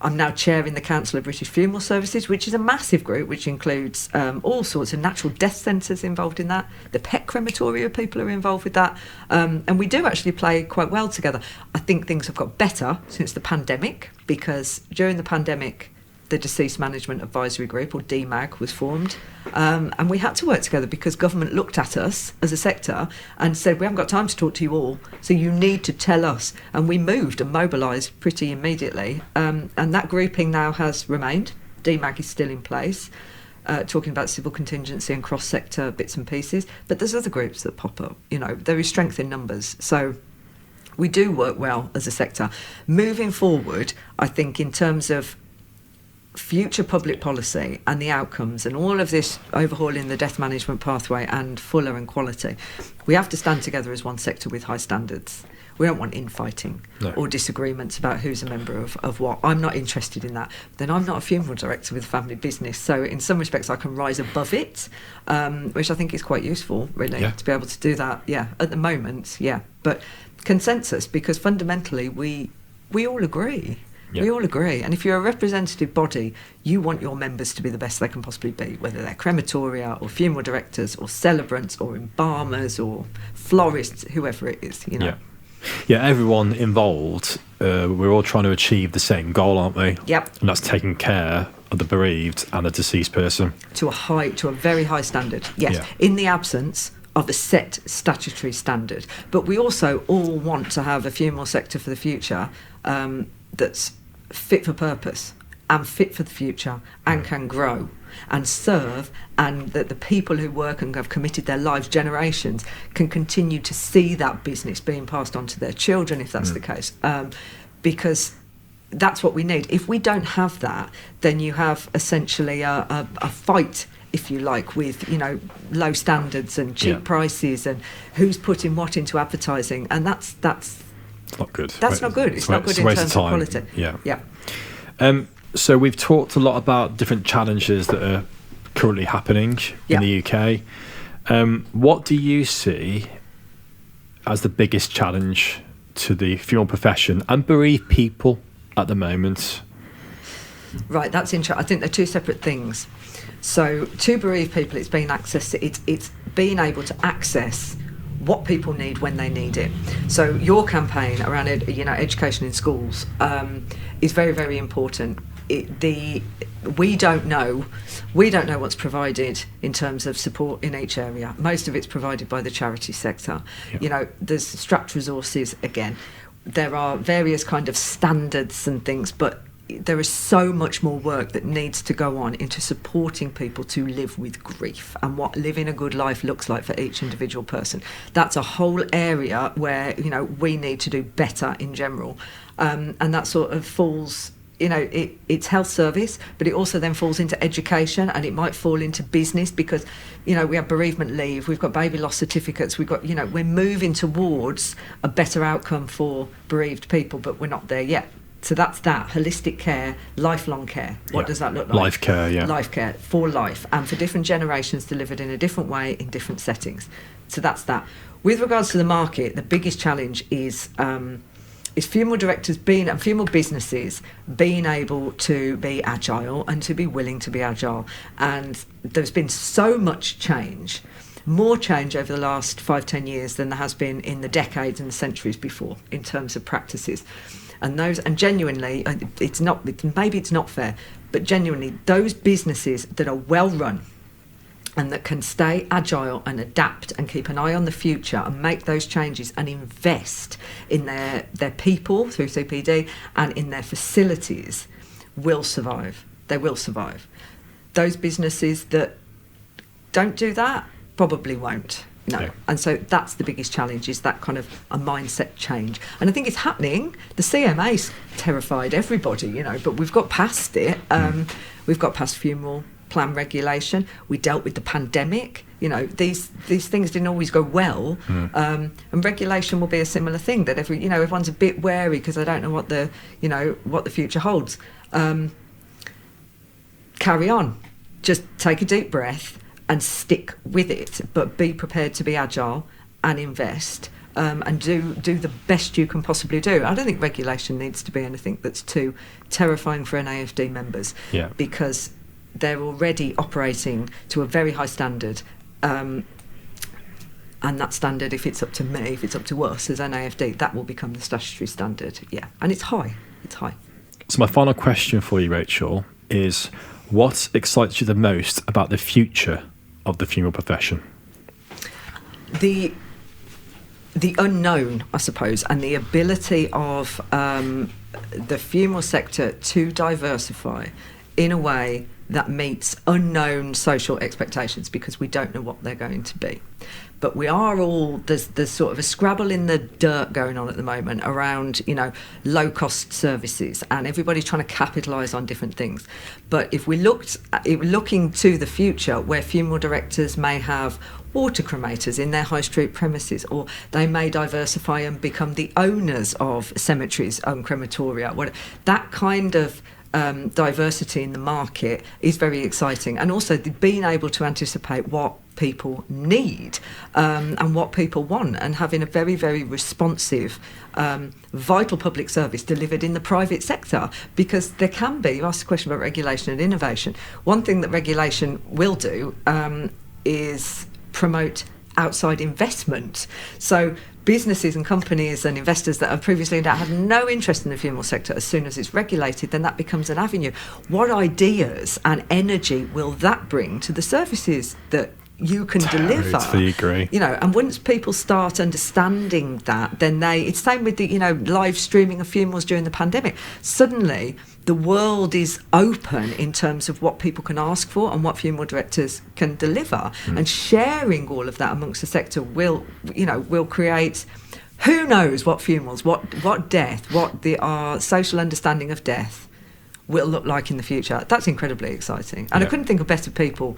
Speaker 1: I'm now chairing the Council of British Funeral Services, which is a massive group, which includes all sorts of natural death centres involved in that. The pet crematoria people are involved with that. And we do actually play quite well together. I think things have got better since the pandemic, because during the pandemic, the Deceased Management Advisory Group, or DMAG, was formed. And we had to work together because government looked at us as a sector and said, we haven't got time to talk to you all, so you need to tell us. And we moved and mobilised pretty immediately. And that grouping now has remained. DMAG is still in place, talking about civil contingency and cross-sector bits and pieces. But there's other groups that pop up. There is strength in numbers. So we do work well as a sector. Moving forward, I think in terms of future public policy and the outcomes and all of this overhauling the death management pathway and fuller and quality, we have to stand together as one sector with high standards. We don't want infighting or disagreements about who's a member of what. I'm not interested in that. Then I'm not a funeral director with a family business, so in some respects I can rise above it, which I think is quite useful, really, to be able to do that. At the moment, but consensus, because fundamentally we all agree. Yeah. We all agree. And if you're a representative body, you want your members to be the best they can possibly be, whether they're crematoria or funeral directors or celebrants or embalmers or florists, whoever it is,
Speaker 2: Yeah, everyone involved, we're all trying to achieve the same goal, aren't we?
Speaker 1: Yep.
Speaker 2: And that's taking care of the bereaved and the deceased person.
Speaker 1: To a very high standard, yes. Yeah. In the absence of a set statutory standard. But we also all want to have a funeral sector for the future that's fit for purpose and fit for the future and can grow and serve, and that the people who work and have committed their lives generations can continue to see that business being passed on to their children, if that's the case, because that's what we need. If we don't have that, then you have essentially a fight, if you like, with low standards and cheap prices and who's putting what into advertising, and that's
Speaker 2: not good.
Speaker 1: That's not good. It's not good in terms of quality.
Speaker 2: Yeah. So we've talked a lot about different challenges that are currently happening in the UK. What do you see as the biggest challenge to the funeral profession and bereaved people at the moment?
Speaker 1: Right, that's interesting. I think they're two separate things. So to bereaved people, it's being able to access what people need when they need it. So your campaign around education in schools is very, very important. We don't know what's provided in terms of support in each area. Most of it's provided by the charity sector. There's strapped resources again. There are various kind of standards and things, but there is so much more work that needs to go on into supporting people to live with grief and what living a good life looks like for each individual person. That's a whole area where we need to do better in general, and that sort of falls. It's health service, but it also then falls into education, and it might fall into business because, we have bereavement leave, we've got baby loss certificates, we've got, we're moving towards a better outcome for bereaved people, but we're not there yet. So that's that, holistic care, lifelong care. What does that look like?
Speaker 2: Life care,
Speaker 1: Life care for life, and for different generations delivered in a different way in different settings. So that's that. With regards to the market, the biggest challenge is funeral directors and funeral businesses being able to be agile and to be willing to be agile. And there's been so much change, more change over the last 5-10 years than there has been in the decades and the centuries before in terms of practices. And genuinely, maybe it's not fair, but genuinely, those businesses that are well run and that can stay agile and adapt and keep an eye on the future and make those changes and invest in their people through CPD and in their facilities will survive. They will survive. Those businesses that don't do that probably won't. No. Yeah. And so that's the biggest challenge, is that kind of a mindset change. And I think it's happening. The CMA's terrified everybody, but we've got past it. We've got past funeral plan regulation. We dealt with the pandemic. These things didn't always go well. And regulation will be a similar thing, that everyone's a bit wary because they don't know what the future holds. Carry on. Just take a deep breath and stick with it, but be prepared to be agile and invest, and do the best you can possibly do. I don't think regulation needs to be anything that's too terrifying for NAFD members, because they're already operating to a very high standard, and that standard, if it's up to me, if it's up to us as NAFD, that will become the statutory standard. And it's high.
Speaker 2: So my final question for you, Rachel, is what excites you the most about the future of the funeral profession?
Speaker 1: The unknown, I suppose, and the ability of the funeral sector to diversify in a way that meets unknown social expectations, because we don't know what they're going to be. But we are all, there's sort of a scrabble in the dirt going on at the moment around, low-cost services, and everybody's trying to capitalise on different things. But if we're looking to the future, where funeral directors may have water cremators in their high street premises, or they may diversify and become the owners of cemeteries, crematoria, that kind of diversity in the market is very exciting. And also being able to anticipate what people need and what people want, and having a very, very responsive, vital public service delivered in the private sector. Because there can be, you asked a question about regulation and innovation. One thing that regulation will do is promote outside investment. So businesses and companies and investors that have previously had no interest in the funeral sector, as soon as it's regulated, then that becomes an avenue. What ideas and energy will that bring to the services that you can deliver.
Speaker 2: Totally agree.
Speaker 1: And once people start understanding that, then it's same with the, live streaming of funerals during the pandemic. Suddenly, the world is open in terms of what people can ask for and what funeral directors can deliver. And sharing all of that amongst the sector will create, who knows what funerals, what death, what our social understanding of death will look like in the future. That's incredibly exciting. And I couldn't think of better people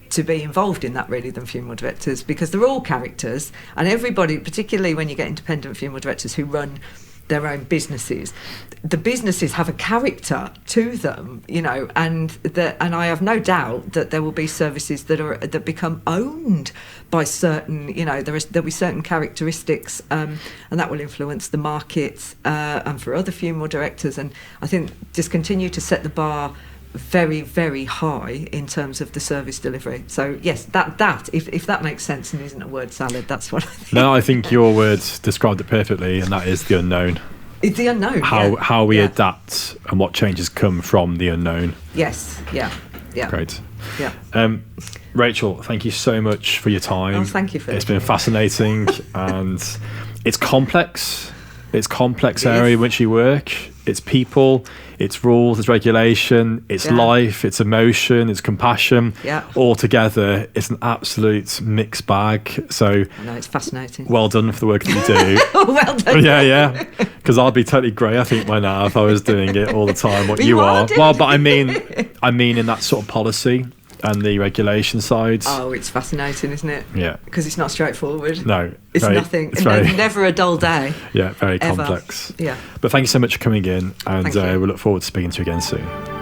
Speaker 1: to be involved in that really than funeral directors, because they're all characters, and everybody, particularly when you get independent funeral directors who run their own businesses, the businesses have a character to them, and I have no doubt that there will be services that become owned by certain, there'll be certain characteristics, and that will influence the market and for other funeral directors. And I think just continue to set the bar very, very high in terms of the service delivery. So yes, that if that makes sense and isn't a word salad, that's what I think.
Speaker 2: No, I think your words described it perfectly, and that is the unknown.
Speaker 1: It's the unknown.
Speaker 2: How we adapt and what changes come from the unknown.
Speaker 1: Yes. Yeah.
Speaker 2: Great.
Speaker 1: Yeah.
Speaker 2: Rachel, thank you so much for your time.
Speaker 1: Oh, thank you for
Speaker 2: It's been fascinating, and it's complex. It's complex area in which you work. It's people, it's rules, it's regulation, it's life, it's emotion, it's compassion.
Speaker 1: Yeah.
Speaker 2: All together, it's an absolute mixed bag. So
Speaker 1: I know, it's fascinating.
Speaker 2: Well done for the work that you do.
Speaker 1: Well done.
Speaker 2: Yeah. Because I'd be totally grey, I think, by now if I was doing it all the time. What you are.
Speaker 1: Doing
Speaker 2: Well, but I mean in that sort of policy and the regulation side.
Speaker 1: Oh, it's fascinating, isn't it?
Speaker 2: Yeah.
Speaker 1: Because it's not straightforward.
Speaker 2: No.
Speaker 1: It's nothing. Never a dull day.
Speaker 2: Yeah, very
Speaker 1: ever.
Speaker 2: complex.
Speaker 1: Yeah.
Speaker 2: But thank you so much for coming in, and
Speaker 1: we
Speaker 2: look forward to speaking to you again soon.